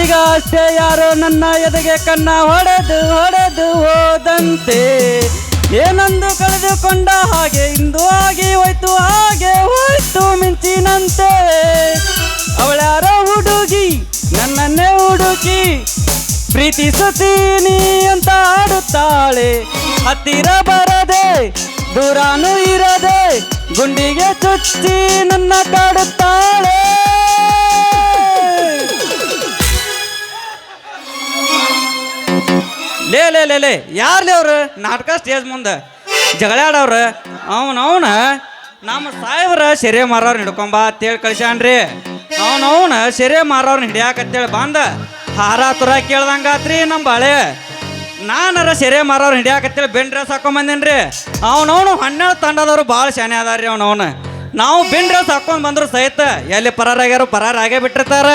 ಈಗ ಅಷ್ಟೇ ಯಾರೋ ನನ್ನ ಎದೆಗೆ ಕನ್ನ ಹೊಡೆದು ಹೋದಂತೆ ಏನೊಂದು ಕಳೆದುಕೊಂಡ ಹಾಗೆ ಇಂದು ಆಗಿ ಹೋಯ್ತು ಮಿಂಚಿನಂತೆ ಅವಳ್ಯಾರೋ ಹುಡುಗಿ ನನ್ನನ್ನೇ ಹುಡುಕಿ ಪ್ರೀತಿಸುತ್ತೀನಿ ಅಂತ ಆಡುತ್ತಾಳೆ ಹತ್ತಿರ ಬರದೆ ದೂರಾನು ಇರದೆ ಗುಂಡಿಗೆ ಚುಚ್ಚಿ ನನ್ನ ಕಾಡುತ್ತಾಳೆ ಲೇ ಯಾರ್ಲಿ ಅವ್ರು ನಾಟಕ ಸ್ಟೇಜ್ ಮುಂದೆ ಜಗಳಾಡವ್ರ ಅವನ ನಮ್ಮ ಸಾಹೇಬ್ರ ಸೆರೆ ಮಾರವ್ರನ್ನ ಹಿಡ್ಕೊಂಬ ಅಂತೇಳಿ ಕಳಿಸ್ಯಾನ್ರಿ ಅವನ ಸೆರೆ ಮಾರವ್ರನ್ನ ಹಿಡಿಯಾಕತ್ತೇಳಿ ಬಂದ ಹಾರ ತುರ ಕೇಳ್ದಂಗಾತ್ರಿ ನಮ್ಮ ಬಾಳೆ ನಾನರ ಸೆರೆ ಮಾರವ್ರನ್ನ ಹಿಡಿಯಾಕತ್ತೇಳಿ ಬೆನ್ ಡ್ರೆಸ್ ಹಾಕೊಂಬಂದೇನ್ರಿ ಅವನವನು 12 ತಂಡದವ್ರು ಭಾಳ ಶಾನೆ ಅದಾರ್ರಿ ಅವನವನು ನಾವು ಬೆನ್ ಡ್ರೆಸ್ ಹಾಕೊಂಡ್ ಬಂದ್ರು ಸಹಿತ ಎಲ್ಲಿ ಪರಾರಾಗೇ ಬಿಟ್ಟಿರ್ತಾರ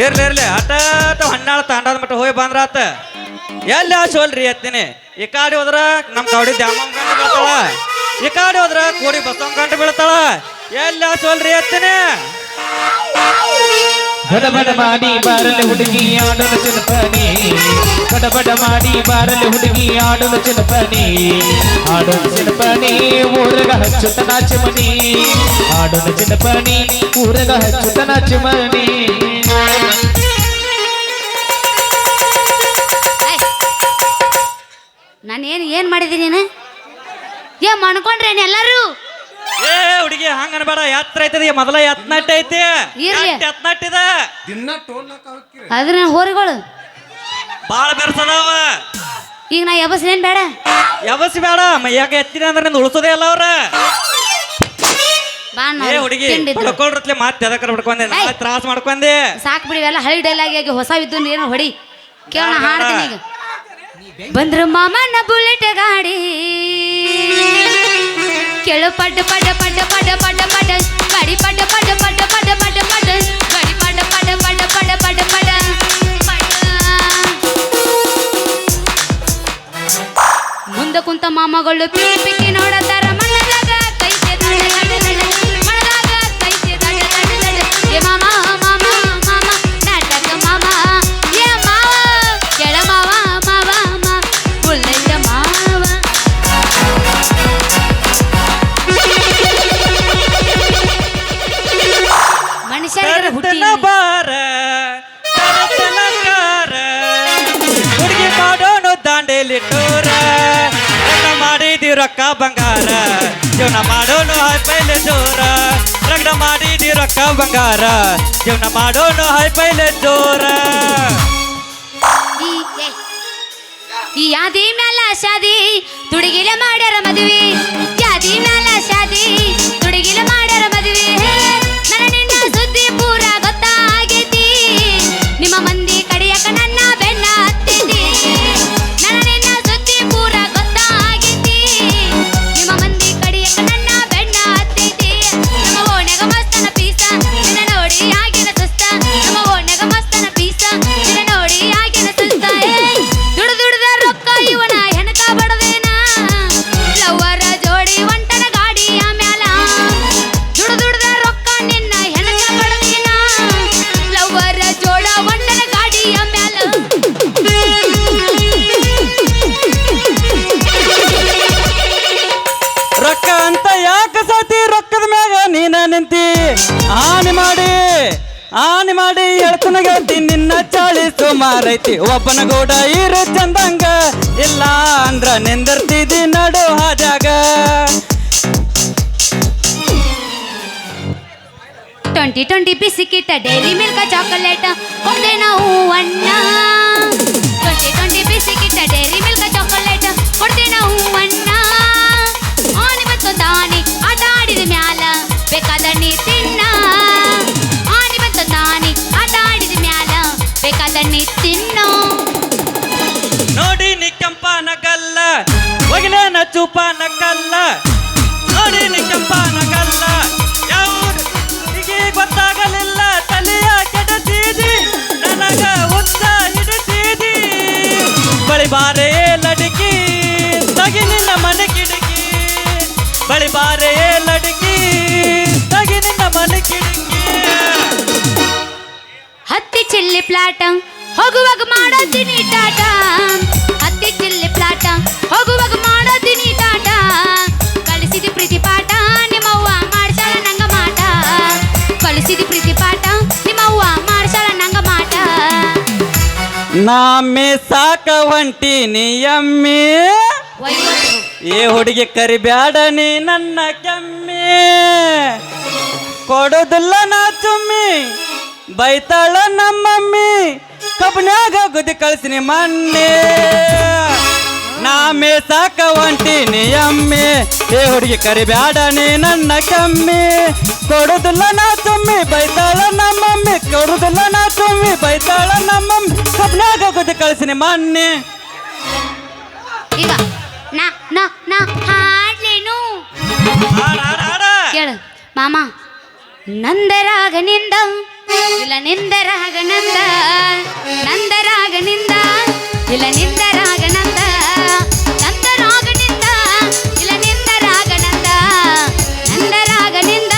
ಇರ್ಲಿ ಅಟ 12 ತಾಂಡದ ಮಟ್ಟ ಹೋಗಿ ಬಂದ್ರಾತ ಎಲ್ಲಿ ಸೋಲ್ರಿ ಎತ್ತೀನಿ ಈ ಕಾಡಿ ಹೋದ್ರ ನಮ್ಮ ಕವಡಿ ದ್ಯಾಮಮ್ಮ ಗಂಟು ಬೀಳ್ತಾಳ ಈ ಕಾಡಿ ಹೋದ್ರ ಕೋಡಿ ಬಸವನ್ ಗಂಟು ಬೀಳ್ತಾಳ ಎಲ್ಲಿ ಸೋಲ್ರಿ ಎತ್ತೀನಿ ಬಡ ಮಾಡಿ ಬಾರಲೆ ಹುಡುಗಿ ಆಡಲು ಚಿನ್ನಪನಿ ಬಡ ಮಾಡಿ ಬಾರಲೆ ಹುಡುಗಿ ಆಡಲು ಚಿನ್ನಪನಿ ಆಡಲು ಚಿನ್ನಪನಿ ಊರಗ ಹಚ್ಚುತ್ತ ನಾಚಮನಿ ಆಡಲು ಚಿನ್ನಪನಿ ಊರಗ ಹಚ್ಚುತ್ತ ನಾಚಮನಿ ನಾನು ಏನ್ ಮಾಡಿದೀನಿ ನೀನು ಏ ಮಾಡ್ಕೊಂಡ್ರೇನು ಎಲ್ಲರೂ ಏ ಹುಡುಗಿ ಹಂಗ ಅನ್ಬೇಡ ಯಾತ್ರ ಐತದ ಮೊದಲ ಯತ್ನಾಟ್ಯ ಐತಿ ಯತ್ನಾಟ್ಯದ ಅದ್ರ ಹೋರಿಗಳು ಬಾಳ ಬೆರ್ಸದಾವ ಈಗ ನಾ ಯಬಸ್ನೇನ್ ಬೇಡ ಯಾವಸಿ ಬೇಡ ಮೈಯಾಗ ಎತ್ತಿನ ಅಂದ್ರೆ ನಿಂದು ಉಳಿಸೋದೇ ಅಲ್ಲ ಅವ್ರ ಬಾ ಏ ಹುಡುಗಿ ಬಡ್ಕೊಳ್ರತ್ಲೆ ಮತ್ತೆ ಎದಕ್ಕರ ಬಡ್ಕೊಂಡೆ ನಾಳೆ ತ್ರಾಸ ಮಾಡ್ಕೊಂಡೆ ಸಾಕ್ ಬಿಡಿ ಎಲ್ಲ ಹಳಿ ಡೈಲಾಗ್ ಆಗಿ ಹೊಸ ವಿದ್ದು ಏನು ಹೊಡಿ ಕೇಳೋಣ ಹಾಡ್ತೀನಿ ಈಗ ಬಂದ್ರು ಮಾಮನ ಬುಲೆಟ್ ಗಾಡಿ ಕೆಳು ಪಡ್ಡ ಪಡ್ಡ ಪಡ್ಡ ಪಡ್ಡ ಪಡ್ಡ ಪಡ್ಡ ಗಾಡಿ ಪಡ್ಡ ಪಡ್ಡ ಪಡ್ಡ ಪಡ್ಡ ಪಡ್ಡ ಪಡ್ಡ ಗಾಡಿ ಪಡ್ಡ ಪಡ್ಡ ಪಡ್ಡ ಪಡ್ಡ ಪಡ್ಡ ಪಡ್ಡ ಮುಂದೆ ಕುಂತ ಮಾಮಗಳು ಪಿಕ್ಕಿ ಪಿಕ್ಕಿ ನೋಡತ್ತಾರ ಮಣ್ಣದಾಗ ಕೈತೆ ಮಣ್ಣದಾಗ ಕೈತೆ ಏ ಮಾಮ ಮಾಮ ಮಾಮ ನಾಟಕ ಮಾಮ ಏ ಮಾವ ಕೆಳ ಮಾವ ಮಾವ ಬುಲ್ಲೆಟ್ ಮಾವ ಮನುಷ್ಯರ ಹುಟ್ಟಿ ಬಾರ ಹುಡುಗಿ ಮಾಡೋನು ದಾಂಡೇಲಿ ಟೂರ ಮಾಡಿದೀವಿ ರೊಕ್ಕ ಬಂಗಾರ ಜೀವನ ಮಾಡೋನು ಹೈಪೈಲೆ ಜೋರ ರಗಡ ಮಾಡಿದೀವಿ ರೊಕ್ಕ ಬಂಗಾರ ಜೀವನ ಮಾಡೋನು ಹೈಪೈಲೆ ಜೋರ ಈ ಯಾದಿ ಮ್ಯಾಲ ಶಾದಿ ತುಡುಗಿಲೆ ಮಾಡ್ಯಾರ ಮದುವೆ ಯಾದಿ ಮ್ಯಾಲ ಶಾದಿ ತುಡುಗಿಲೆ ಮಾಡ್ಯಾರ ಮದುವೆ ನನ್ನ ನಿನ್ನ ಸುದ್ದಿ ಪೂರ ಗೊತ್ತಾಗೈತಿ ನಿಮ್ಮ ಮಂದಿ ಕಡಿಯಕ ನನ್ನ ಬೆನ್ನ ಹತ್ತಿದಿ ನನ್ನ ನಿನ್ನ ಸುದ್ದಿ ಪೂರ ಗೊತ್ತಾಗೈತಿ ನಿಮ್ಮ ಮಂದಿ ಕಡಿಯಕ ನನ್ನ ಬೆನ್ನ ಹತ್ತಿದಿ ನಮ್ಮ ಓಣ್ಯಾಗ ಮಸ್ತನ ಪೀಸ ನಿನ್ನ ನೋಡಿ ಆಗಿನ ಸುಸ್ತ ನಮ್ಮ ಓಣ್ಯಾಗ ಮಸ್ತನ ಪೀಸ ನಿನ್ನ ನೋಡಿ ಆಗಿನ ಸುಸ್ತ ದುಡ್ದ ರೊಕ್ಕ ಇವನ ಹೆಣಕ ಬಡದೇನ ಲವ್ವರ ಜೋಡಿ ಒಂಟನ ಗಾಡಿಯ ಮ್ಯಾಲ ದುಡ್ದ ರೊಕ್ಕ ನಿನ್ನ ಹೆಣಕ ಬಡದೇನ ಲವ್ವರ ಜೋಡ ಒಂಟನ ಗಾಡಿಯ ಮ್ಯಾಲ ರೊಕ್ಕ ಅಂತ ಯಾಕ ಸತಿ ರೊಕ್ಕದ ಮ್ಯಾಗ ನೀನ ನಿಂತಿ ಆನೆ ಮಾಡಿ ಹೇಳ್ತನ ಗೆಳತಿ ನಿನ್ನ ಚಾಳಿ ಸುಮಾರೈತಿ ಒಬ್ಬನ ಗೂಡ ಇರು ಚಂದಂಗ ಇಲ್ಲ ಅಂದ್ರ ನಿಂದಿರ್ತಿದಿ ನಡು ಹಾದ್ಯಾಗ 2020 ಬಿಸ್ಕಿಟ್ ಡೈರಿ ಮಿಲ್ಕ್ ಚಾಕೊಲೇಟ್ ಕೊಡ್ದೆ ನಾವು ಅಣ್ಣ 2020 ಬಿಸ್ಕಿಟ್ ಡೈರಿ ಮಿಲ್ಕ್ ಚಾಕೊಲೇಟ್ ಕೊಡ್ದೆ ನಾವು ಅಣ್ಣ ಆನೆ ಮತ್ತೊಂದಾನೆ ಆಟ ಆಡಿದ ಮ್ಯಾಲ ಬೇಕಾದ ನೀ ತಿನ್ನ ಆನೆ ಮತ್ತೊಂದಾನೆ ಆಟ ಆಡಿದ ಮ್ಯಾಲ ಬೇಕಾದ ನೀ ತಿನ್ನೋ ನೋಡಿ ನಿ ಕೆಂಪನ ಗಲ್ಲ ಒಗಿಲೇನ ಚೂಪನ ಕಲ್ಲ ನೋಡಿ ನಿ ಕೆಂಪನ ಗಲ್ಲ ಯಾವುದು ಗೊತ್ತಾಗಲಿಲ್ಲ ತಲೆಯ ಕೆಡತೀದಿ ನನಗ ಉದ್ದ ಹಿಡಿತೀದಿ ಬಳಿ ಬಾರೇ ಲಡಕಿ ತಗಿಲಿನ ಮನೆ ಕಿಡಕಿ ಬಳಿ ಬಾರೇ ಲಡಕಿ ತಗಿಲಿನ ಮನೆ ಕಿಡಕಿ ಪ್ಲಾಟ ಹೋಗುವಾಗ ಮಾಡೋದಿನಿ ಟಾಟ ಹತ್ತಿ ಚಿಲ್ಲಿ ಪ್ಲಾಟ ಹೋಗುವಾಗ ಮಾಡೋದಿನಿ ಟಾಟ ಕಳಿಸಿದ ಪ್ರೀತಿ ಪಾಠ ನಿಮ್ಮವ್ವ ಮಾಡ್ಸಾಳ ನಂಗ ಮಾಟ ಕಳಿಸಿದ ಪ್ರೀತಿ ಪಾಠ ನಿಮ್ಮವ್ವ ಮಾಡ್ಸಾಳ ನಂಗ ಮಾಟ ನಾಮೆ ಸಾಕ ಹೊಂಟೀನಿ ಎಮ್ಮೆ ಏ ಹುಡುಗಿ ಕರಿಬ್ಯಾಡ ನೀ ನನ್ನ ಕೆಮ್ಮೆ ಕೊಡೋದಿಲ್ಲ ನಾ ಚುಮ್ಮಿ ಬೈತಾಳ ನಮ್ಮಮ್ಮಿ ಕಬ್ನ್ಯಾಗ ಗುದ್ದಿ ಕಳ್ಸಿನಿ ಮೊನ್ನೆ ನಾಮೆ ಸಾಕ ಹೊಂಟೀನಿ ಎಮ್ಮೆ ಏ ಹುಡುಗಿ ಕರಿಬ್ಯಾಡ ನೀ ನನ್ನ ಕೆಮ್ಮೆ ಕೊಡೋದಿಲ್ಲ ನಾ ಚುಮ್ಮಿ ಬೈತಾಳ ನಮ್ಮಮ್ಮಿ ಕೊಡೋದಿಲ್ಲ ನಾ ಚುಮ್ಮಿ ಬೈತಾಳ ನಮ್ಮಮ್ಮಿ ಕಬ್ನ್ಯಾಗ ಗುದ್ದಿ ಕಳ್ಸಿನಿ ಮೊನ್ನೆ ಈಗ ನಾ ನಾ ನಾ ಹಾಡ್ಲೇನು ಕೇಳು ಮಾಮ ನಂದರಾಗನಿಂದ ಇಲ್ಲ ನಿಂದರಾಗನಂದ ನಂದರಾಗನಿಂದ ಇಲ್ಲ ನಿಂದರಾಗನಂದ ನಂದರಾಗನಿಂದ ಇಲ್ಲ ನಿಂದರಾಗನಂದ ನಂದರಾಗನಿಂದ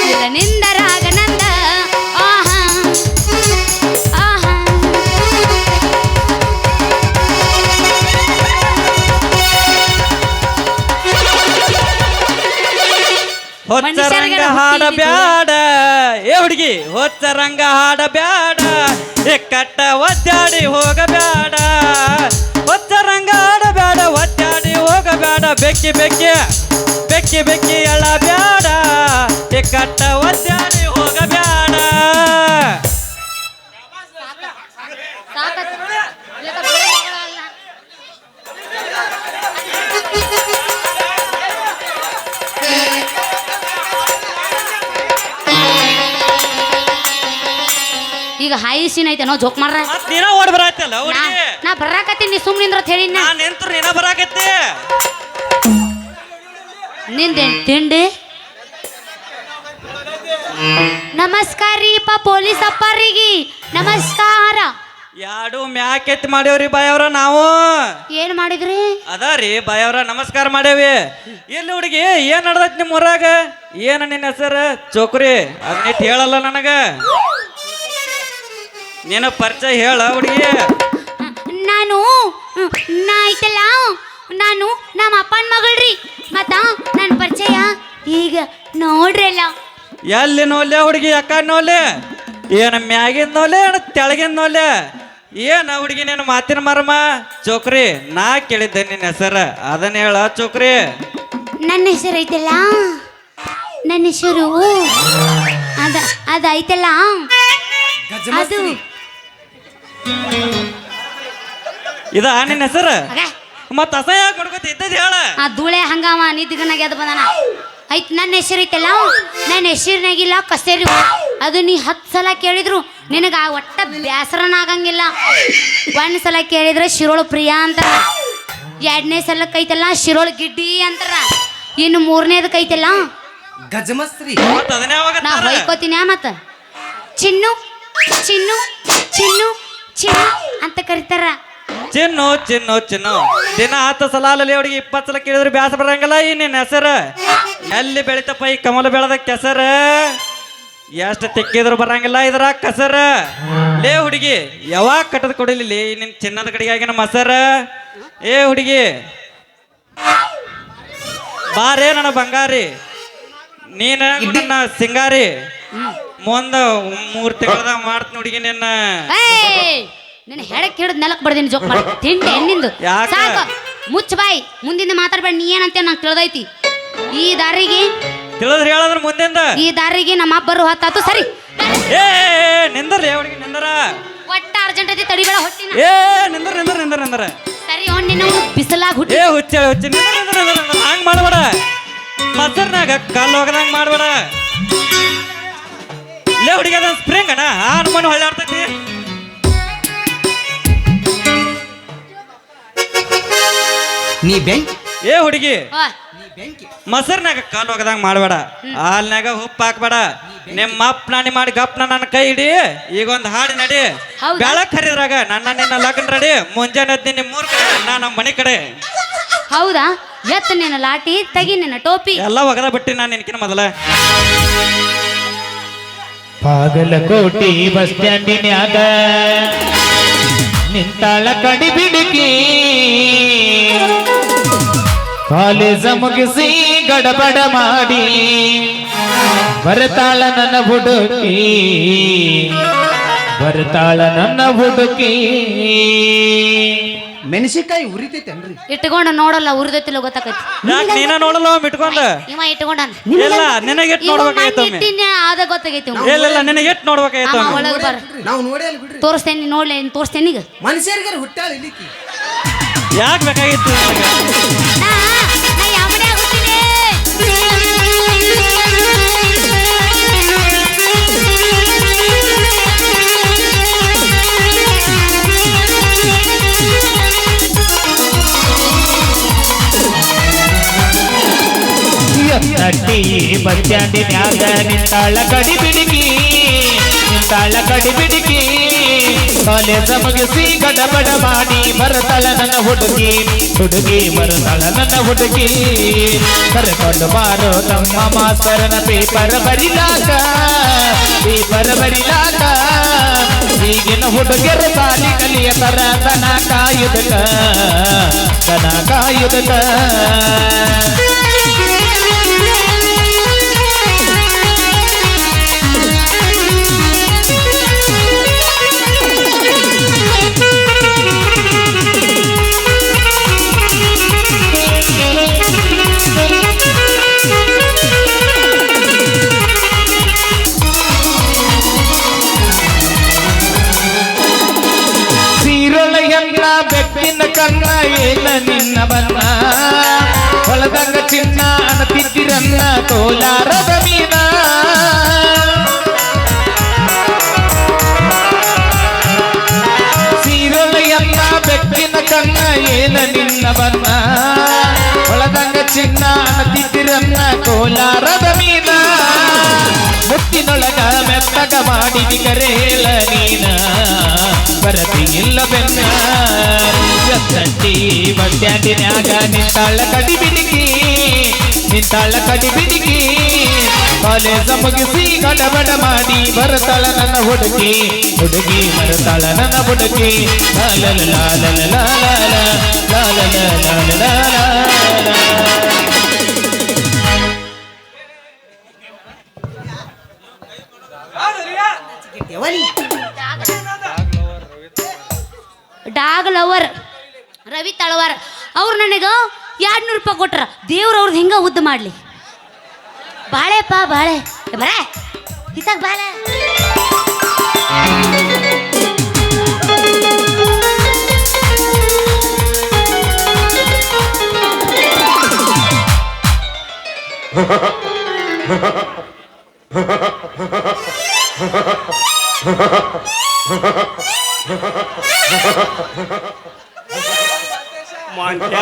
ಇಲ್ಲ ನಿಂದರಾಗನಂದ ಆಹಾ ಆಹಾ ಹೊಚ್ಚ ರಂಗ ಹಾಡ ಬ್ಯಾಡ ಏ ಹುಡುಗಿ ಹೊಚ್ಚ ರಂಗ ಹಾಡ ಬ್ಯಾಡ ಏ ಕಟ್ಟ ಒದ್ದಾಡಿ ಹೋಗಬ್ಯಾಡ ಹೊಚ್ಚ ರಂಗ ಹಾಡ ಬ್ಯಾಡ ಒದ್ದಾಡಿ ಹೋಗಬ್ಯಾಡ ಬೆಕ್ಕಿ ಬೆಕ್ಕಿ ಬೆಕ್ಕಿ ಬೆಕ್ಕಿ ಎಳ ಬ್ಯಾಡ ಏ ಕಟ್ಟ ಒದ್ದಾಡಿ ಹೋಗಬ್ಯಾಡ ಈಗ ಹಾಯಿ ಸೀನ್ ಐತೆ ನೋ ಜೋಕ್ ಮಾಡ್ರ ಮತ್ ನೀನ ಓಡ್ ಬರಾತಲ್ಲ ಹುಡುಗಿ ನಾ ಬರಾಕತ್ತೀನಿ ನೀ ಸುಮ್ಮನಿಂದ್ರ ಅಂತ ಹೇಳಿ ನಾನ್ ನಿಂತ್ರು ನೀನ ಬರಾಕತ್ತಿ ನಿಂದೇನ್ ತಿಂಡಿ ನಮಸ್ಕಾರ ರೀಪ ಪೊಲೀಸ್ ಅಪ್ಪರಿಗೆ ನಮಸ್ಕಾರ ಯಾಡು ಮ್ಯಾಕೆತ್ ಮಾಡ್ಯಾವ್ರಿ ಬಾಯವ್ರ ನಾವು ಏನ್ ಮಾಡಿದ್ರಿ ಅದಾರಿ ಬಾಯವ್ರ ನಮಸ್ಕಾರ ಮಾಡೇವಿ ಎಲ್ಲಿ ಹುಡುಗಿ ಏನ್ ನಡ್ದೈತಿ ನಿಮ್ಮ ಊರಾಗ ಏನ ನಿನ್ನ ಹೆಸರು ಚೋಕ್ರಿ ಅದನ್ನಿಟ್ಟು ಹೇಳಲ್ಲ ನನಗ ನೀನು ಪರಿಚಯ ಹೇಳ ಹುಡುಗಿ ನಾನು ನಾ ಐತಲ್ಲ ನಾನು ನಮ್ಮ ಅಪ್ಪನ ಮಗಳ್ರಿ ಮತ್ತ ನನ್ನ ಪರಿಚಯ ಈಗ ನೋಡ್ರಲ್ಲ ಎಲ್ಲಿ ನೋಲ್ಯ ಹುಡುಗಿ ಯಾಕ ನೋಲೆ ಏನ ಮ್ಯಾಗಿನ ನೋಲೆ ಏನ ತೆಳಗಿನ ನೋಲೆ ಏನ ಹುಡುಗಿ ನೀನು ಮಾತಿನ ಮರ್ಮ ಚೋಕ್ರಿ ನಾ ಕೇಳಿದ್ದೆ ನಿನ್ನ ಹೆಸರು ಅದನ್ನ ಹೇಳ ಚೋಕ್ರಿ ನನ್ನ ಹೆಸರು ಐತಲ್ಲ ನನ್ನ ಹೆಸರು ಅದ ಐತಲ್ಲ ಅದು ಇದ ನಿನ್ನ ಹೆಸರು ಆಗ, ಮತ್ತ ಅಸಹ್ಯ ಕೊಡ್ಕೊತ ಇದ್ದದ್ ಹೇಳ ಆ ಧೂಳೆ ಹಂಗಾಮ ನಿದ್ಗನಾಗ ಎದ್ದು ಬಂದಾನ ಐತ್ ನನ್ನ ಹೆಸರು ಐತಲ್ಲ ನನ್ನ ಹೆಸರಿನಾಗಿಲ್ಲ ಕಸೇರಿ ಅದು ನೀ 10 ಸಲ ಕೇಳಿದ್ರು ನಿನಗ ಆ ಒಟ್ಟ ಬ್ಯಾಸರನ ಆಗಂಗಿಲ್ಲ ಒಂದ್ ಸಲ ಕೇಳಿದ್ರೆ ಶಿರೋಳು ಪ್ರಿಯಾ ಅಂತಾರ 2ನೇ ಸಲಕ್ಕೆ ಐತಲ್ಲ ಶಿರೋಳು ಗಿಡ್ಡಿ ಅಂತಾರ ಇನ್ನು 3ನೇದಕ್ಕೆ ಐತಲ್ಲ ಗಜಮಸ್ತ್ರಿ ಮತ್ತ ಅದನ್ನ ಯಾವಾಗ ನಾ ಹೊಯ್ಕೋತೀನಿ ಮತ್ತ ಚಿನ್ನು ಚಿನ್ನು ಚಿನ್ನು ಚಿನ್ನು ಅಂತ ಕರಿತಾರ ಚಿನ್ನು ಚಿನ್ನು ಚಿನ್ನು ದಿನ 10 ಸಲ ಅಲ್ಲಲ್ಲಿ ಹುಡುಗಿ 20 ಸಲ ಕೇಳಿದ್ರೆ ಬ್ಯಾಸ ಬರಂಗಿಲ್ಲ ಈ ನಿನ್ನ ಹೆಸರು ಎಲ್ಲಿ ಬೆಳಿತಪ್ಪ ಈ ಕಮಲ ಬೆಳೆದ ಕೆಸರ ಎಷ್ಟು ತೆಕ್ಕಿದ್ರು ಬರಂಗಿಲ್ಲ ಇದ್ರ ಕಸರ ಲೇ ಹುಡುಗಿ ಯಾವಾಗ ಕಟ್ಟದ ಕೊಡಿಲಿ ನಿನ್ ಚಿನ್ನದ ಕಡೆಗಾಗಿನ ಮಸರ ಏ ಹುಡುಗಿ ಬಾರೇ ನನ್ನ ಬಂಗಾರಿ ನೀನ ನನ್ನ ಸಿಂಗಾರಿ ಮುಂದ 3 ತಿಂಗಳದಾಗ ಮಾಡ್ತೀನಿ ಹುಡುಗಿ ನಿನ್ನ ನಿನ್ನ ಹೆಡಕ್ ಹಿಡಿದ್ ನೆಲಕ್ ಬಡ್ದೀನಿ ಜೋಕ್ ಮಾಡಿ ತಿಂಡೆ ನಿಂದು ಯಾಕ? ಸಾಕು ಮುಚ್ಚ ಬಾಯಿ ಮುಂದಿಂದ ಮಾತಾಡ್ಬೇಡ ನೀ ಏನಂತ ನಂಗೆ ತಿಳಿದೈತಿ ಈ ದಾರಿಗೆ ತಿಳಿದ್ರಿ ಹೇಳದ್ರ ಮುಂದಿಂದ ಈ ದಾರಿಗೆ ನಮ್ಮ ಅಬ್ಬರು ಹೊತ್ತಾತು ಸರಿ ಏ ನಿಂದರ್ರಿ ಹುಡುಗಿ ನಿಂದರ ಒಟ್ಟ ಅರ್ಜೆಂಟ್ ಐತಿ ತಡಿಬೇಡ ಹೊಟ್ಟಿನ ಏ ನಿಂದ್ರ ನಿಂದ್ರ ನಿಂದ್ರ ನಿಂದ್ರ ಸರಿ ಹೊಣ್ಣಿನ ಬಿಸಲಾಗ ಹುಟ್ಟಿ ಏ ಹುಚ್ಚ ಹುಚ್ಚಿ ನಿಂದ್ರ ನಿಂದ್ರ ನಿಂದ್ರ ಹಂಗ್ ಮಾಡ್ಬೇಡ ಮಸರ್ನಾಗ ಕಲ್ಲು ಹೋಗದಂಗ ಮಾಡ್ಬೇಡ ಲೇ ಹುಡುಗಿ ಅದ ಸ್ಪ್ರಿಂಗ್ ಅಣ್ಣ ಆ ಅನುಮಾನ ಹೊಳ್ಳಾಡ್ತೈತಿ ನೀ ಬೆಂಕಿ ಏ ಹುಡುಗಿ ನೀ ಬೆಂಕಿ ಮೊಸರ್ನಾಗ ಕಾಲು ಹೋಗದಂಗ ಮಾಡಬೇಡ ಹಾಲ್ನಾಗ ಉಪ್ಪು ಹಾಕ್ಬೇಡ ನಿಮ್ಮ ಅಪ್ಪ ನಾನಿ ಮಾಡಿ ಗಪ್ನ ನನ್ನ ಕೈ ಹಿಡಿ ಈಗ ಒಂದು ಹಾಡಿ ನಡಿ ಹೌದಾ? ಬೆಳಕ್ ಹರಿದ್ರಾಗ ನನ್ನ ನಿನ್ನ ಲಗ್ನ ರೆಡಿ ಮುಂಜಾನೆ ಎದ್ದು ನಿಮ್ಮ ಮೂರ್ ಕಡೆ ನಾ ನಮ್ಮ ಮನೆ ಕಡೆ ಹೌದಾ ಎತ್ತ ನಿನ್ನ ಲಾಟಿ ತೆಗಿ ನಿನ್ನ ಟೋಪಿ ಎಲ್ಲ ಒಗದ ಬಿಟ್ಟಿ ನಾನು ನಿನ್ಕಿನ ಮೊದಲ ಬಾಗಲಕೋಟೆ ಬಸ್ ಸ್ಟ್ಯಾಂಡಿನ್ಯಾಗ ನಿಂತಾಳ ಕಡಿ ಬಿಡುಕಿ ಕಾಲೇಜ ಮುಗಿಸಿ ಗಡಬಡ ಮಾಡಿ ಬರ್ತಾಳ ನನ್ನ ಹುಡುಕಿ ಬರ್ತಾಳ ನನ್ನ ಹುಡುಕಿ ಮೆಣಸಿಕಾಯಿ ಉರಿತೈತೇನ್ರಿ? ಇಟ್ಕೊಂಡು ನೋಡಲ್ಲ ಉರಿದೈತಿಲ್ಲ ಗೊತ್ತಾಕೈತಿ. ಯಾಕೆ ನೀನ ನೋಡಲ್ಲ ಇಟ್ಕೊಂಡ? ಇವ ಇಟ್ಕೊಂಡಾನ. ಇಲ್ಲ ನಿನಗೆ ಎಟ್ ನೋಡ್ಬೇಕಾಯ್ತು ಒಮ್ಮೆ. ಅದ ಗೊತ್ತಾಗೈತಿ ಅವ್ನಿಗೆ. ಇಲ್ಲ ನಿನಗೆ ಎಟ್ ನೋಡ್ಬೇಕಾಯ್ತು ಅವ ಒಮ್ಮೆ. ಒಳಗೆ ಬರ ನಾವು ನೋಡೇ ಅಲ್ಲ ಬಿಡ್ರಿ. ತೋರಿಸ್ತೇನೆ ನೋಡ್ಲಿ ತೋರಿಸ್ತೇನೆ ಈಗ. ಮನುಷ್ಯರಿಗೆ ಹುಟ್ಟಾಳ ಇಲ್ಲಿಕ್ಕಿ. ಯಾಕೆ ಬೇಕಾಗಿತ್ತು ನಿನಗೆ? ನಾ ಯಾವ ಮನೆ ಆಗುತ್ತೀನಿ ನಟ್ಟಿ ಬಸ್ ಸ್ಟ್ಯಾಂಡಿನ್ಯಾಗ ನಿಂತಾಳ ಕಡಿ ಬಿಡುಕಿ ನಿಂತಾಳ ಕಡಿ ಬಿಡುಕಿ ಕಾಲೇಜ ಮುಗಿಸಿ ಗಡಬಡ ಮಾಡಿ ಬರ್ತಾಳ ನನ್ನ ಹುಡುಗಿ ಹುಡುಗಿ ಬರ್ತಾಳ ನನ್ನ ಹುಡುಗಿ ಕರ್ಕೊಂಡು ಬಾರೋ ತಮ್ಮ ಮಾಸ್ತರನ ಪೇಪರ್ ಬರಿಲಾಕ ಈಗಿನ ಹುಡುಗರ ಸಾಲಿ ಕಲಿಯ ತರ ದನ ಕಾಯುದಕ ಸೀರೊಳೆಯಲ್ಲ ಬೆಕ್ಕಿನ ಕನ್ನ ಏನ ನಿನ್ನ ಬನ್ನ ಹೊಲದಂಗ ಚಿನ್ನ ಅಣತಿದ್ದಿರನ್ನ ಕೋಲಾರದ ಮೀನ ಸೀರೊಳೆಯಲ್ಲ ಬೆಕ್ಕಿನ ಕನ್ನ ಏನ ನಿನ್ನ ಬನ್ನ ಹೊಲದಂಗ ಚಿನ್ನ ಅಣತಿದ್ದಿರನ್ನ ಕೋಲಾರದ ಮೀನ ಮುತ್ತಿನೊಳಗ ಮೆತ್ತಗ ಮಾಡಿ ಕರೇಳ ನೀನ ಬರತಿ ಇಲ್ಲ ಬೆನ್ನ ಎತ್ತಂಟಿ ಬಸ್ ಸ್ಟ್ಯಾಂಡಿನ್ಯಾಗ ನಿಂತಾಳ ಕಡಿ ಬಿಡುಕಿ ಕಾಲೇಜ ಮುಗಿಸಿ ಗಡಬಡ ಮಾಡಿ ಬರ್ತಾಳ ನನ್ನ ಹುಡುಗಿ ಹುಡುಗಿ ಬರ್ತಾಳ ನನ್ನ ಹುಡುಗಿ ಲಾಲ ಲಾಲ ಲಾಲ ಲಾಲ ಲಾಲ ಲಾಲ. ಡಾಗ್ ಲವರ್ ರವಿ ತಳವಾರ್ ಅವ್ರು ನನಗೆ 200 ರೂಪಾಯಿ ಕೊಟ್ರ. ದೇವ್ರು ಅವ್ರದ್ದು ಹಿಂಗ ಉದ್ದ ಮಾಡ್ಲಿ. ಬಾಳೆಪ್ಪ ಬಾಳೆ ಬರ ಹಿತಾಗ ಬಾಳೆ ಮಾಂಟ್ಯ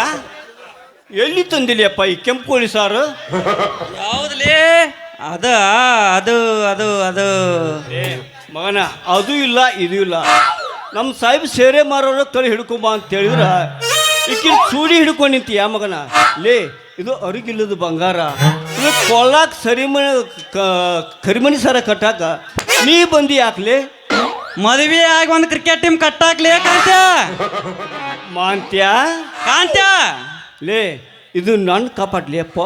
ಎಲ್ಲಿ ತಂದಿಲಿಯಪ್ಪ ಈ ಕೆಂಪು ಕೋಳಿ ಸಾರು? ಯಾವ್ದ್ಲೇ? ಅದ ಅದು ಅದು ಅದು ಏ ಮಗನ, ಅದು ಇಲ್ಲ ಇದು ಇಲ್ಲ. ನಮ್ಮ ಸಾಹೇಬ್ ಸೇರೆ ಮಾರೋರು ಕಳಿ ಹಿಡ್ಕೊಂಬ ಅಂತ ಹೇಳಿದ್ರ ಈಕಿ ಚೂಡಿ ಹಿಡ್ಕೊಂಡು ನಿಂತೀಯ ಮಗನ. ಲೇ, ಇದು ಅರಿಗಿಲ್ಲದ ಬಂಗಾರ. ಇದು ಕೊಳ್ಳಾಕ ಕರಿಮಣಿ ಸಾರ ಕಟ್ಟಾಕ ನೀ ಬಂದಿ ಯಾಕ್ಲೆ? ಮದುವೆ ಆಗಿ ಒಂದು ಕ್ರಿಕೆಟ್ ಟೀಮ್ ಕಟ್ಟಾಕ್ಲೇ ಕಾಂತ್ಯ. ಮಾಂತ್ಯ ಕಾಂತ್ಯ ಲೇ, ಇದು ನನ್ನ ಕಾಪಾಡ್ಲಿ ಅಪ್ಪ.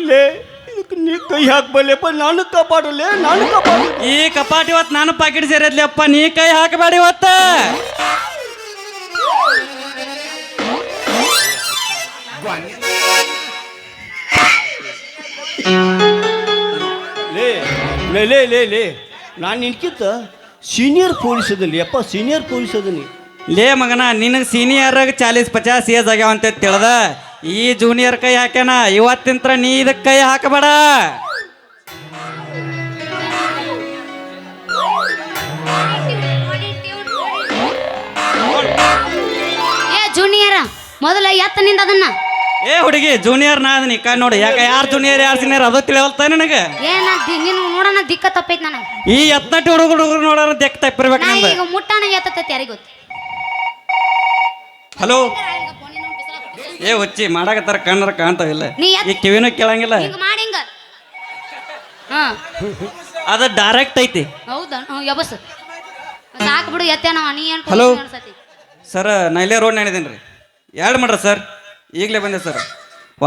ಲೇ, ಇದಕ್ಕೆ ನೀ ಕೈ ಹಾಕ್ಬಲ್ಲಪ್ಪ. ನಾನು ಕಾಪಾಡಲೇ, ನಾನು ಕಾಪಾಡ. ಈ ಕಪಾಟ್ ಇವತ್ತು ನಾನು ಪಾಕೆಟ್ ಸೇರದ್ಲಿ ಅಪ್ಪ. ನೀ ಕೈ ಹಾಕಬೇಡಿ ಇವತ್ತ. ಲೇ ಲೇ ಲೇ ಲೇ ಲೇ ನಾನು ನಿನ್ಕಿಂತ ಸೀನಿಯರ್ ಪೊಲೀಸ್ ಅದಲಿ ಅಪ್ಪ, ಸೀನಿಯರ್ ಪೊಲೀಸ್ ಅದನಿ. ಲೇ ಮಗನ, ನಿನಗೆ ಸೀನಿಯರ್ 40-50 ಏಜ್ ಆಗ್ಯಾವ ಅಂತ ತಿಳ್ದ. ಈ ಜೂನಿಯರ್ ಕೈ ಹಾಕ್ಯಾನ. ಇವತ್ತಿಂತ್ರ ನೀ ಇದಕ್ಕೆ ಕೈ ಹಾಕಬೇಡ. ಏ ಜೂನಿಯರ ಮೊದಲ ಎತ್ತನಿಂದ ಅದನ್ನ ಏ ಹುಡುಗಿ, ಜೂನಿಯರ್ ನಾ ಅದನಿ ಕೈ ನೋಡಿ. ಯಾಕೆ ಯಾರು ಜೂನಿಯರ್ ಯಾರು ಸೀನಿಯರ್ ಅದು ತಿಳಿವಲ್ತ ನನಗೆ. ಏನ ನೀನು ನೋಡೋಣ ದಿಕ್ಕ ತಪ್ಪೈತಿ ನನಗೆ. ಈ ಎತ್ತನಟ್ಟಿ ಹುಡುಗರು ನೋಡೋಣ ದೆಕ್ಕ ತಪ್ಪಿರ್ಬೇಕು ನಾ ನಂದು. ಈಗ ಮುಟ್ಟಾನ ಎತ್ತತೈತಿ ಯಾರಿಗೆ ಗೊತ್ತು. ಹಲೋ ಏ ಹುಚ್ಚಿ ಮಾಡಾಕತ್ತಾರ ಕಣ್ಣರ ಕಾಣ್ತಾವಿಲ್ಲ. ನೀ ಈ ಕಿವಿನೂ ಕೇಳಂಗಿಲ್ಲ. ಹಿಂಗ ಮಾಡಿ ಹಿಂಗ ಹಾ ಅದ ಡೈರೆಕ್ಟ್ ಐತಿ. ಹೌದಾ ಯಬಸ್ ಸಾಕು ಬಿಡು ಎತ್ತೆ ನಾವು ನೀ ಏನು Hello? ಅನ್ಸತಿ ಸರ್ ನಾ ಇಲ್ಲೇ ರೋಡ್ ನಡೆದೀನಿ ರೀ. ಎರಡು ಮಾಡ್ರಿ ಸರ್, ಈಗಲೇ ಬಂದೆ ಸರ್.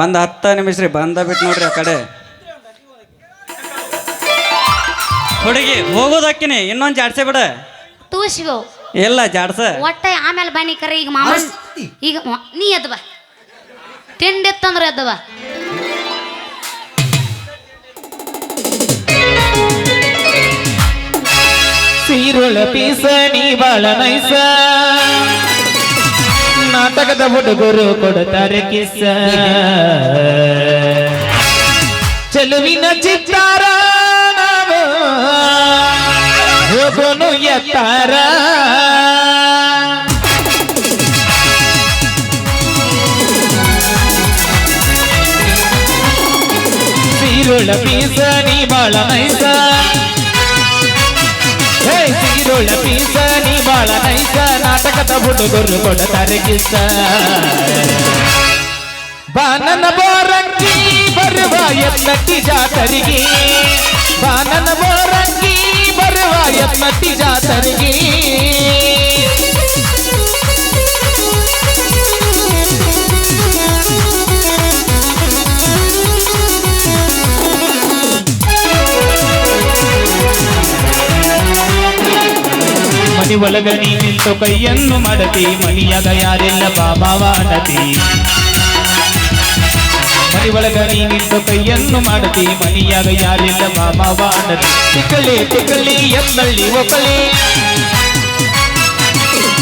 ಒಂದು 10 ನಿಮಿಷ ರೀ, ಬಂದ ಬಿಟ್ಟು ನೋಡ್ರಿ ಆ ಕಡೆ. ಹುಡುಗಿ ಹೋಗೋದಕ್ಕಿನಿ, ಇನ್ನೊಂದು ಜಾಡ್ಸೆ ಬಿಡ. ತೂಸ್ಗೋ ಇಲ್ಲ ಜಾಡ್ಸ. ಒಟ್ಟೆ ಆಮೇಲೆ ಬನ್ನಿ ಕರೆ ಈಗ ಮಾಮ ಈಗ ನೀ ಎದ್ದು ಬಾ ತಿಂಡಿತ್ತಂದ್ರೆ ಎದ್ದು ಬಾ. ಸೀರುಳ ಪೀಸ ನೀ ಬಾಳ ನೈಸ, ನಾಟಕದ ಹುಡುಗರು ಕೊಡ್ತಾರೆ ಕಿಸ್ಸ, ಚೆಲುವಿನ ಚಿತ್ತಾರ ನಾವು ಹೋಗೋನು ಎತ್ತಾರ. ಸೀರುಳ ಪೀಸ ನೀ ಬಾಳ ನೈಸ, ಸೀರುಳ ಪೀಸ ನೀ ಬಾಳ ನೈಸ, ನಾಟಕದ ಹುಡುಗರು ಕೊಡ್ತಾರೆ ಕಿಸ್ಸ. ಬಾನನ ಬೋರಂಗಿ ಬರುವ ಎನ್ನಟ್ಟಿ ಜಾತರಿಗೆ, ಬಾನನ ಬೋರಂಗಿ ಬರುವ ಎನ್ನಟ್ಟಿ ಜಾತರಿಗೆ. ಮನಿ ಒಳಗ ನೀ ನಿಂತು ಕೈಯನ್ನು ಮಾಡತಿ, ಮನಿಯಾಗ ಯಾರೆಲ್ಲ ಬಾಬಾವಾಡತಿ. ಮನಿ ಒಳಗ ನೀ ನಿಂತು ಕೈಯನ್ನು ಮಾಡತಿ, ಮನಿಯಾಗ ಯಾರೆಲ್ಲ ಬಾಬಾವಾಡತಿ. ತಿಕ್ಕಲಿ ತಿಕ್ಕಲಿ ಎನ್ನಳ್ಳಿ ಒಕ್ಕಲಿ,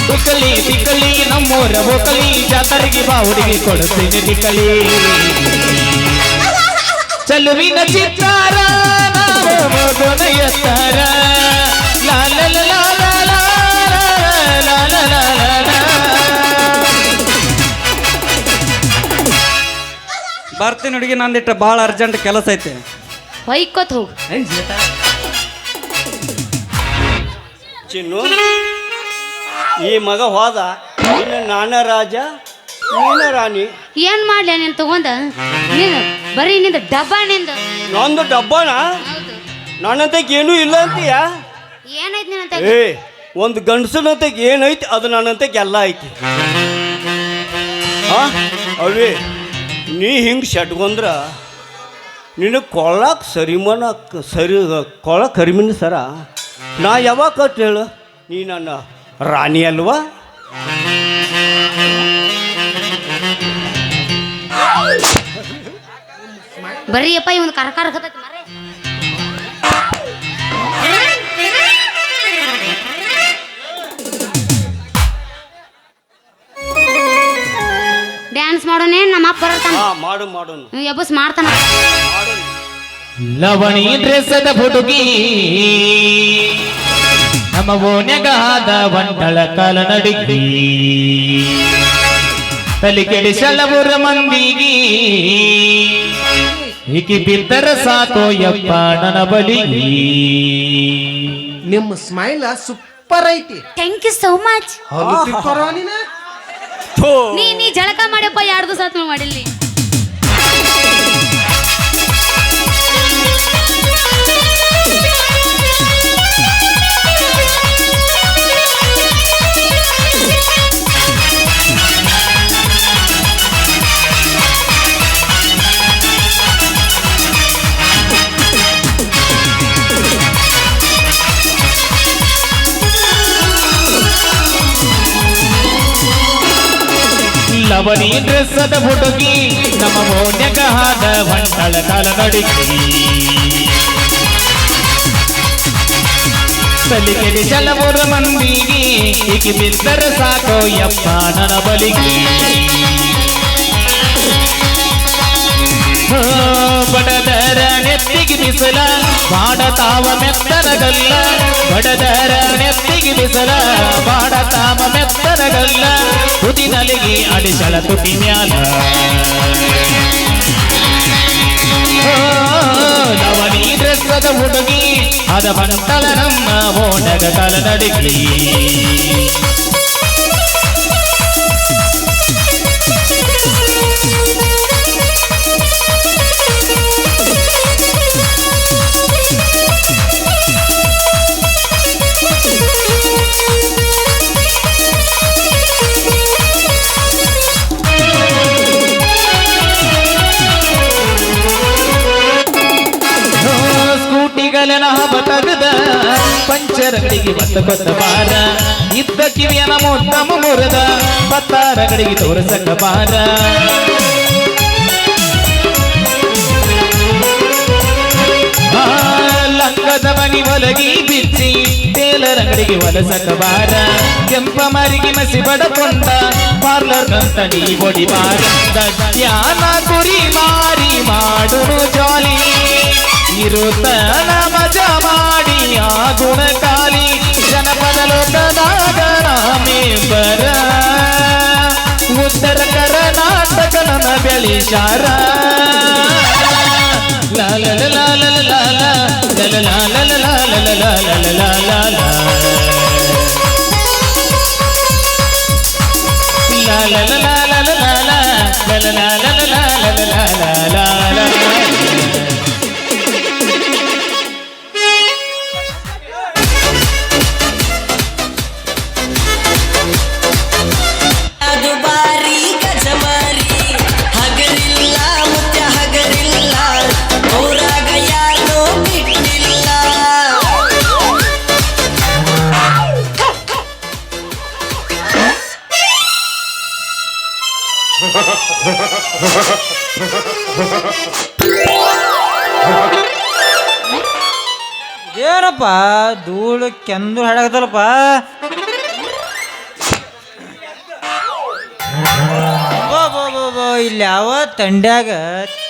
ತಿಕ್ಕಲಿ ತಿಕ್ಕಲಿ ನಮ್ಮೂರ ಒಕ್ಕಲಿ, ಜಾತರಿಗೆ ಬಾ ಹುಡುಗಿ ಕೊಡುತ್ತೇನೆ ತಿಕ್ಕಲಿ. ಚಲುವಿನ ಚಿತ್ತಾರ ನಾವು ಹೋಗೋಣ ಎತ್ತಾರ, ಲಾಲ ಬರ್ತೀನಿ ಹುಡುಗಿ, ನಂದಿಟ್ಟ ಭಾಳ ಅರ್ಜೆಂಟ್ ಕೆಲಸ ಐತೆ. ಹೊಯ್ಕೋತ್ ಹೋಗು. ಚಿನ್ನು, ಈ ಮಗ ಹೋದ, ಇನ್ನು ನಾನ ರಾಜ ನೀನ ರಾಣಿ. ಏನ್ ಮಾಡ್ಲಿ ನೀನ್ ತಗೊಂಡ ನೀನು ಬರೀ ನಿಂದ ಡಬ್ಬ ನಿಂದ. ನಂದು ಡಬ್ಬನ ಹೌದು ನನ್ನಂತ ಏನೂ ಇಲ್ಲ ಅಂತೀಯ? ಏನೈತಿ ನೀನಂತ ಏ, ಒಂದು ಗಂಡಸನಂತ ಏನೈತಿ ಅದು ನನ್ನಂತ ಎಲ್ಲ ಐತಿ. ಹಾ ಅವೇ ನೀ ಹಿಂಗೆ ಶಟ್ಕೊಂಡ್ರ ನಿನಗೆ ಕೊಳ್ಳಕ್ಕೆ ಸರಿ ಕೊಳ ಕರಿಮಿನ ಸರ ನಾ ಯಾವಾಗ ಕಟ್ ಹೇಳು, ನೀ ನನ್ನ ರಾಣಿ ಅಲ್ವಾ? ಬರೀ ಅಪ್ಪ ಇವನು ಕರ್ಕಾರ ಕತ್ತೈತಿ ಮರೆ. ಡ್ಯಾನ್ಸ್ ಮಾಡೋಣ, ನಮ್ಮ ಅಪ್ಪ ಬರ್ತಾನ. ಹಾ ಮಾಡು ಮಾಡೋನು ಎಬ್ಬಸ್ ಮಾಡ್ತಾನ. ಲವಣಿ ಡ್ರೆಸ್ಸದ ಹುಡುಗಿ ನಮ್ಮ ಓನ್ಯಾಗಾದ ಒಂಟಳ ಕಾಲ ನಡಿಗಿ, ತಲೆ ಕೆಡಿಸಲವರ ಮಂದಿಗಿ, ಈಕಿ ಬಿದ್ದರ ಸಾಕೋ ಯಪ್ಪ ನನ್ನ ಬಲಿಗಿ. ನಿಮ್ಮ ಸ್ಮೈಲ್ ಸೂಪರ್ ಐತಿ. Thank you so much. ಹೌದು ತಿಳ್ಕೊರೋ ನೀನ. ನೀ ಜಳಕ ಮಾಡ್ಯಪ್ಪ 2 ದಿವಸ ಆತ್ಮ ಮಾಡಿಲ್ಲ. ಲವಣಿ ಡ್ರೆಸ್ಸದ ಹುಡುಗಿ ನಮ್ಮ ಓನ್ಯಾಗಾದ ಒಂಟಳ ಕಾಲ ನಡಿಗಿ, ತಲೆ ಕೆಡಿಸಲವರ ಮಂದಿಗಿ, ಈಕಿ ಬಿದ್ದರ ಸಾಕೋ ಯಪ್ಪ ನನ್ನ ಬಲಿಗಿ. ಬಡದರ ನೆತ್ತಿಗೆ ಬಿಸಲ ಬಾಡತಾವ ಮೆತ್ತನಗಲ್ಲ, ಬಡದರ ನೆತ್ತಿಗೆ ಬಿಸಲ ಬಾಡತಾವ ಮೆತ್ತನಗಲ್ಲ, ತುದಿ ನಲಿಗೆ ಅಡಿಸಳ ತುಟಿ ಮ್ಯಾಲ. ಲವಣಿ ಡ್ರೆಸ್ಸದ ಹುಡುಗಿ ಅದ ಬಂತಳ ನಮ್ಮ ಓಣಗ ಕಾಲ ನಡಿಗಿ. ಮೇಲೆ ಹಬ್ಬ ತಗದ ಪಂಚರ ಗಡಿಗೆ ಕೊತ್ತ ಬಾರ ಇದ್ದ ಕಿವಿಯನ ಮೊತ್ತಮ ಮುರದ ಪತ್ತಾರ ಗಡಿಗೆ ತೋರಸಕ ಬಾರ ಲಂಗದ ಮನಿ ಒಲಗಿ ಬಿಚ್ಚಿ ಟೇಲರ್ ಅಂಗಡಿಗೆ ಒಲಸಕ ಬಾರ ಕೆಂಪ ಮರಿಗೆ ಮಸಿ ಬಡಕೊಂಡ ಪಾರ್ಲರ್ ಕಂತ ನೀ ಬೊಡಿ ಬಾರ ಧ್ಯಾನ ಗುರಿ ಮಾರಿ ಮಾಡುನು ಜಾಲಿ ಇರುತ್ತನ ಮಜಾ ಮಾಡಿ ಆ ಗುಣ ಕಾಲಿ ಜನಪದ ಲೋಕದಾಗ ಮೆಂಬರ ಉತ್ತರ ಕರ್ನಾಟಕ ನನ್ನ ಬೆಳಿಸಾರ la la la la la la la la la la la la la la la la la la la ಅದು ಬಾರಿ ಗಜಮಾರಿ ಹಗರಿಲ್ಲ ಮುತ್ಯ ಹಗರಿಲ್ಲ ಊರಾಗ ಯಾರು ಬಿಟ್ಟಿಲ್ಲ ಏನಪ್ಪ ಧೂಳು ಕೆಂದು ಹಾಡಾಗತ್ತಲ್ಲಪ್ಪ ಇಲ್ಲಿ ಯಾವ ತಂಡ್ಯಾಗ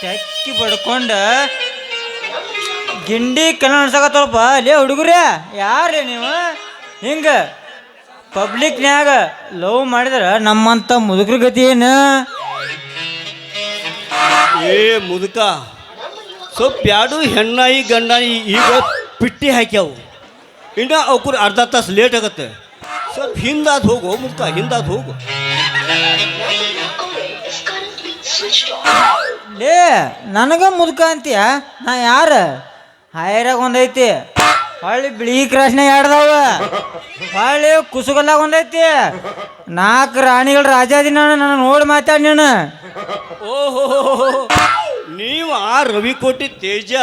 ತೆಕ್ಕಿ ಬಡ್ಕೊಂಡ ಗಿಂಡಿ ಕಣ ಅನ್ಸಕತ್ತಲ್ಲಪ್ಪ ಲೇ ಹುಡುಗರೇ ಯಾರೇ ನೀವು ಹಿಂಗ ಪಬ್ಲಿಕ್ನ್ಯಾಗ ಲವ್ ಮಾಡಿದ್ರ ನಮ್ಮಂತ ಮುದುಕ್ರ ಗತಿ ಏನು ಏ ಮುದುಕ ಸ್ವಲ್ಪ ಯಾಡು ಹೆಣ್ಣಾಯಿ ಗಂಡಾಯಿ ಈಗ ಪಿಟ್ಟಿ ಹಾಕ್ಯಾವು ಇನ್ನು ಅವ್ಕರು ಅರ್ಧ ತಾಸು ಲೇಟ್ ಆಗತ್ತೆ ಸ್ವಲ್ಪ ಹಿಂದಾದ ಹೋಗು ಮುದುಕ ಹಿಂದಾದ ಹೋಗು ಲೇ ನನಗ ಮುದುಕ ಅಂತೀಯ ನಾ ಯಾರ ಹಾಯರಾಗ ಒಂದೈತಿ ಹೊಳ್ಳಿ ಬಿಳಿ ಕ್ರಾಸ್ನಾಗ ಆಡ್ದಾವ ಹೊಳ್ಳಿ ಕುಸುಗಲ್ಲಾಗ ಒಂದೈತಿ 4 ರಾಣಿಗಳ ರಾಜಾದಿ ನಾನು ನೋಡಿ ಮಾತಾಡಿ ನೀನು ಓಹೋ ನೀವು ಆ ರವಿಕೋಟಿ ತೇಜ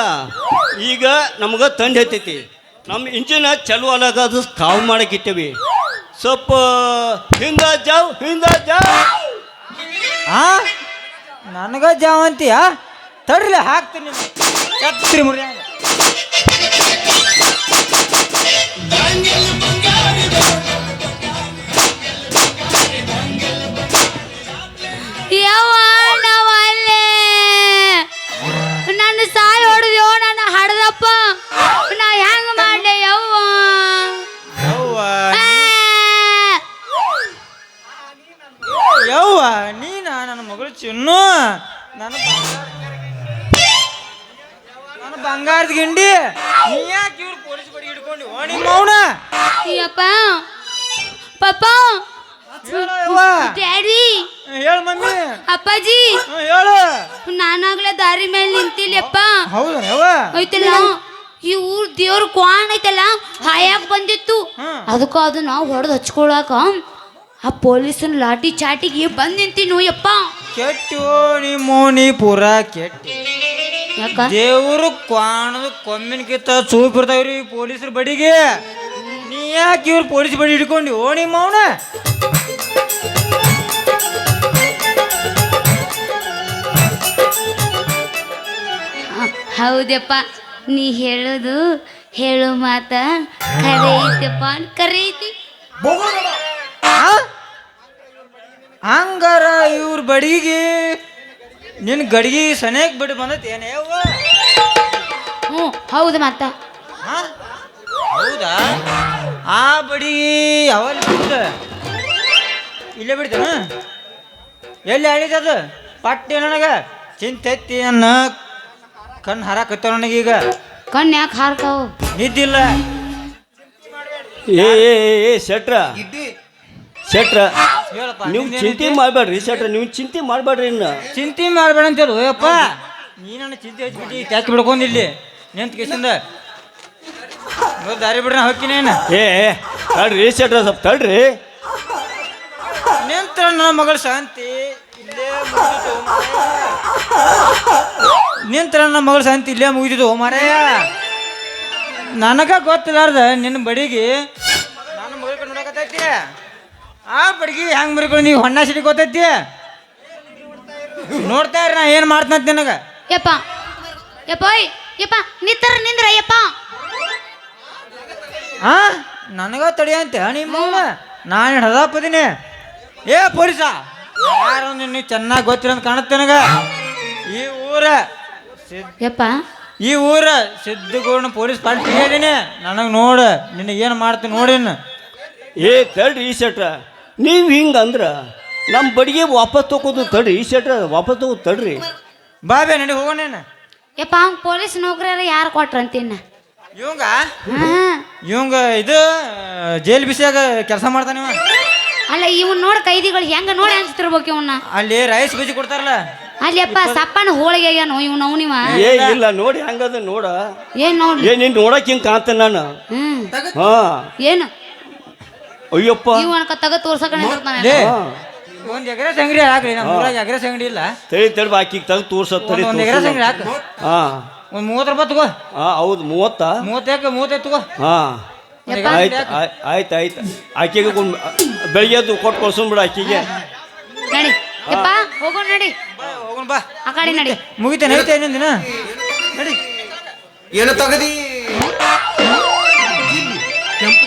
ಈಗ ನಮ್ಗೆ ತಂದು ಹತ್ತೈತಿ ನಮ್ಮ ಇಂಜಿನ ಚಲೋ ಅಲಾಗ ಅದು ಕಾವು ಮಾಡಕ್ಕಿತ್ತೇವಿ ಸ್ವಲ್ಪ ಹಿಂದ ಜಾವ್ ಆ ನನಗ ಜಾವಂತಿಯ ತಡ್ರಿ ಹಾಕ್ತೀನಿ ಛತ್ರಿ ಮುರಿ ಯವ್ವ ನಾವಲ್ಲೇ ನನ್ನ ಸಾಯಿ ಹೊಡೆದ್ಯೋ ನನ್ನ ಹಡ್ದಪ್ಪ ನಾ ಹೆಂಗ ಮಾಡ್ದೆ ಯವ್ವ ಆ! ಯವ್ವ ನೀನ ನನ್ನ ಮಗಳು ಚಿನ್ನು ನನ್ನ ಬಂಗಾರದ ಗಿಂಡಿ ನೀ ಯಾಕೆ ಇವ್ರು ಪೊಲೀಸ್ ಬಡಿ ಹಿಡ್ಕೊಂಡು ಓಣಿ ಮೌನ ಯಪ್ಪ ಪಪ್ಪ ಡ್ಯಾಡಿ ಹೇಳು ಮಮ್ಮಿ ಅಪ್ಪಾಜಿ ಹೇಳು ನಾನಾಗ್ಲೇ ದಾರಿ ಮೇಲೆ ನಿಂತಿಲ್ಲಪ್ಪ ಹೌದು ಯವ್ವ ಐತಲ್ಲ ಈ ಊರ್ ದೇವ್ರ ಕ್ವಾನ್ ಐತಲ್ಲ ಹಾಯಾಕ್ ಬಂದಿತ್ತು ಅದಕ್ಕ ಅದನ್ನ ಹೊಡೆದು ಹಚ್ಕೊಳಕ ಆ ಪೊಲೀಸನ್ ಲಾಠಿ ಚಾಟಿಗೆ ಬಂದ್ ನಿಂತಿನು ಯಪ್ಪ ಕೆಟ್ಟು ನೀ ಪೂರ ಕೆಟ್ಟಿ ಯಾಕ ದೇವ್ರು ಕ್ವಾಣದ ಕೊಮ್ಮಿನಕಿತ್ತ ಚೂಪ್ ಇರ್ತಾವ್ರಿ ಪೊಲೀಸರ ಬಡಿಗೆ ನೀ ಯಾಕೆ ಇವ್ರು ಪೊಲೀಸ್ ಬಡಿ ಹಿಡ್ಕೊಂಡು ಓಣಿ ಮೌನ ಹೌದಪ್ಪ ನೀ ಹೇಳೋ ಮಾತ ಖರೆ ಐತಪ್ಪ ಖರೆ ಐತಿ ಹಂಗಾರ ಇವ್ರ ಬಡಿಗೆ ನಿನ್ನ ಗಡಿಗೆ ಸನೇಕ್ ಬಿಟ್ಟು ಬಂದೈತಿ ಏನೇವ ಹ್ಞೂ ಹೌದು ಮಾತ ಹೌದಾ ಆ ಬಡಿ ಯಾವಲ್ಲಿ ಬಿಡ್ತ ಇಲ್ಲೇ ಬಿಡ್ತಾನ ಎಲ್ಲಿ ಆಡಿದದು ಪಟ್ಟಿ ನನಗೆ ಚಿಂತೆತ್ತಿ ನನ್ನ ಕಣ್ಣು ಹರಾಕತ್ತಾವ ನನಗೀಗ ಕಣ್ಣು ಯಾಕೆ ಹಾರ್ತಾವು ನಿದ್ದಿಲ್ಲ ಏ ಶೆಟ್ರ ಹೇಳಪ್ಪ ನೀವು ಚಿಂತೆ ಮಾಡಬೇಡ್ರಿ ಶೆಟ್ರ ನೀವು ಚಿಂತೆ ಮಾಡಬೇಡ್ರಿ ಇನ್ನು ಚಿಂತೆ ಮಾಡಬೇಡ ಅಂತೇಳು ಅಯ್ಯಪ್ಪ ನೀ ನನ್ನ ಚಿಂತೆ ಹಚ್ಬಿಟ್ಟು ತ್ಯಾಕಿ ಬಿಡ್ಕೊಂಡು ಇಲ್ಲಿ ನಿಂತ ಕೇಸಿಂದ ದಾರಿ ಬಿಡ್ರಿ ನಾ ಹೋಗ್ತೀನಿ ಏ ತಡ್ರಿ ಶೆಟ್ರ ಸ್ವಲ್ಪ ತಡ್ರಿ ನಿಂತ ನನ್ನ ಮಗಳ ಶಾಂತಿ ಇಲ್ಲೇ ಮುಗಿದಿತ್ತು ನಿಂತ ನನ್ನ ಮಗಳ ಶಾಂತಿ ಇಲ್ಲೇ ಮುಗಿದಿದ್ದು ಮಾರಾಯ ನನಗ ಗೊತ್ತಿಲ್ಲಾರ್ದ ನಿನ್ನ ಬಡಿಗೆ ನಾನು ಮುಗಿಕೊಂಡು ನೋಡಕತ್ತೈತಿ ಆ ಬಡಿಗೆ ಹೆಂಗ್ ಮುರಿಕೊಂಡು ನೀವು ಹೊಣ್ಣ ಸಿಟಿ ಗೊತ್ತೈತಿ ನೋಡ್ತಾ ಇರ ನಾ ಏನು ಮಾಡ್ತಂತ ನಿನಗ ಯಪ್ಪ ಯಪ್ಪ ಓಯ್ ಯಪ್ಪ ನಿತ್ತರ ನಿಂದ್ರ ಯಪ್ಪ ಹಾ ನನಗ ತಡಿ ಅಂತ ನಿಮ್ಮ ನಾನು ಹದಾಪದಿನಿ ಏ ಪೊಲೀಸ ಯಾರು ನೀವು ಚೆನ್ನಾಗಿ ಗೊತ್ತಿರ ಅಂತ ಕಾಣುತ್ತೆ ನನಗ ಈ ಊರ ಯಪ್ಪ ಈ ಊರ ಸಿದ್ಧಗೌಡ ಪೊಲೀಸ್ ಪಾರ್ಟಿ ಹೇಳಿನಿ ನನಗೆ ನೋಡು ನಿನಗೆ ಏನು ಮಾಡ್ತೀನಿ ನೋಡಿನ ಏ ತಡ್ರಿ ಈ ಶೆಟ್ರ ನೀವು ಹಿಂಗಂದ್ರ ನಮ್ಮ ಬಡಿಗೆ ವಾಪಸ್ ತಗೋದು ತಡ್ರಿ ಈ ಶೆಟ್ರ ವಾಪಸ್ ತಗೋದು ತಡ್ರಿ ಬಾಬೆ ನಡಿ ಹೋಗೋಣ ಯಪ್ಪ ಅವ್ನ್ ಪೊಲೀಸ್ ನೌಕರಿಯರ ಯಾರು ಕೊಟ್ರಂತಿನ್ನ ಇವಂಗ ಹಾ ಇವಂಗ ಇದು ಜೈಲ್ ಬಿಸಿಯಾಗ ಕೆಲಸ ಮಾಡ್ತಾನೆ ಇವ ಅಲ್ಲ ಇವನ್ ನೋಡ್ ಕೈದಿಗಳು ಹೆಂಗ ನೋಡಿ ಅನ್ಸ್ತಿರ್ಬೇಕು ಇವನ್ನ ಅಲ್ಲಿ ರೈಸ್ ಬೀಜ ಕೊಡ್ತಾರಲ್ಲ ಅಲ್ಲಿ ಅಪ್ಪ ಸಪ್ಪನ ಹೋಳಿಗೆ ಆಗ್ಯಾನೋ ಇವ್ನ ಅವನಿವ ಏ ಇಲ್ಲ ನೋಡಿ ಹಂಗದ ನೋಡ ಏನ್ ನೋಡ್ಲಿ ಏ ನೀನ್ ನೋಡಕ್ ಹಿಂಗ್ ಕಾಣ್ತೇನೆ ನಾನು ಹ್ಮ್ ಹಾ ಏನು ಅಯ್ಯಪ್ಪ ಇವ್ ಅನ್ಕ ತಗ ತೋರ್ಸಕ ನಿಂತಿರ್ತಾನೆ ಲೇ ಒಂದು ಎಗ್ರೆಸ್ ಅಂಗಡಿ ಹಾಕ್ರಿ ನಮ್ಮ ಊರಾಗ ಎಗ್ರೆಸ್ ಅಂಗಡಿ ಇಲ್ಲ ತಡಿ ಆಕಿಗೆ ತೆಗೆದು ತೋರ್ಸತ್ ತಡಿ ಒಂದು ಎಗ್ರೆಸ್ ಅಂಗಡಿ ಹಾಕ ಹಾ ಒಂದು 30 ರೂಪಾಯಿ ತಗೋ ಹಾ ಹೌದು 30 35 ತಗೋ ಹಾ ಯಪ್ಪ ಆಯ್ತು ಆಕೆಗೆ ಬೆಳಿಗ್ಗೆ ಕೊಟ್ಟು ಕಳ್ಸೋಣ ಆಕೆಗೆ ನಡಿ ಯಪ್ಪ ಹೋಗೋಣ ನಡಿ ಹೋಗೋಣ ಬಾ ಆ ಕಡೆ ನಡಿ ಮುಗಿತೇನೆ ಐತೆ ಇನ್ನೊಂದು ದಿನ ನಡಿ ಏನು ತಗದಿ ಕೆಂಪು